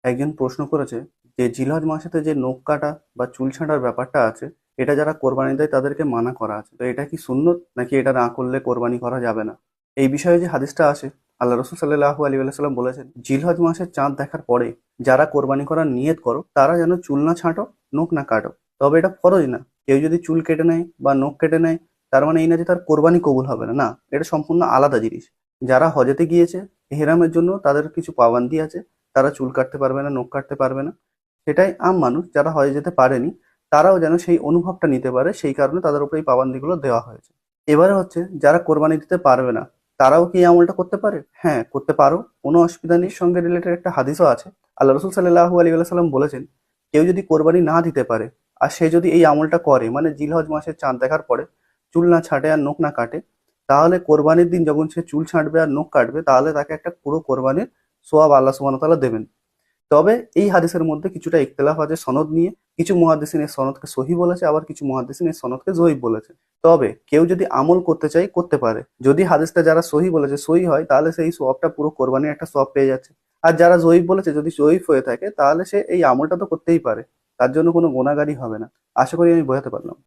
একজন প্রশ্ন করেছে যে জিলহজ মাসেতে যে নখ কাটা বা চুল ছাঁটার ব্যাপারটা আছে, এটা যারা কোরবানি দেয় তাদেরকে মানা করা আছে। তো এটা কি সুন্নত, নাকি এটা না করলে কোরবানি করা যাবে না? এই বিষয়ে যে হাদিসটা আছে, আল্লাহ রসুল সাল্লাহু আলী সাল্লাম বলেছেন, জিলহজ মাসের চাঁদ দেখার পরে যারা কোরবানি করার নিয়ত করো তারা যেন চুল না ছাঁটো, নখ না কাটো। তবে এটা ফরজ না। কেউ যদি চুল কেটে নেয় বা নখ কেটে নেয়, তার মানে এই না যে তার কোরবানি কবুল হবে না। না, এটা সম্পূর্ণ আলাদা জিনিস। যারা হজেতে গিয়েছে এহরামের জন্য, তাদের কিছু পাবান্দি আছে। তারা চুল কাটতে পারবে না, নখ কাটতে পারবে না। সেটাই আম মানুষ যারা হয়ে যেতে পারেনি, তারাও যেন সেই অনুভবটা নিতে পারে, সেই কারণে তাদের উপরে এই পাবান্দিগুলো দেওয়া হয়েছে। এবারে হচ্ছে যারা কোরবানি দিতে পারবে না, তারাও কি এই আমলটা করতে পারে? হ্যাঁ, করতে পারো, কোনো অসুবিধা নেই। সঙ্গে রিলেটেড একটা হাদিসও আছে। আল্লাহ রসুল সাল্লাহু আলী সাল্লাম বলেছেন, কেউ যদি কোরবানি না দিতে পারে আর সে যদি এই আমলটা করে, মানে জিলহজ মাসের চাঁদ দেখার পরে চুল না ছাঁটে আর নখ না কাটে, তাহলে কোরবানির দিন যখন সে চুল ছাঁটবে আর নখ কাটবে, তাহলে তাকে একটা পুরো কোরবানির সোয়াব আল্লাহ সুবহানাহু ওয়া তাআলা দেবেন। তবে এই হাদিসের মধ্যে কিছুটা ইখতিলাফ আছে সনদ নিয়ে। কিছু মুহাদ্দিসিন এর সনদকে সহিহ বলেছে, আবার কিছু মুহাদ্দিসিন এর সনদকে যঈফ বলেছে। তবে কেউ যদি আমল করতে চায় করতে পারে। যদি হাদিসটা যারা সহিহ বলেছে সহিহ হয়, তাহলে সেই সওয়াবটা পুরো কোরবানির একটা সওয়াব পেয়ে যাচ্ছে। আর যারা যঈফ বলেছে, যদি যঈফ হয়ে থাকে, তাহলে সে এই আমলটা তো করতেই পারে। তার জন্য কোনো গুনাহগারই হবে না। আশা করি আমি বোঝাতে পারলাম।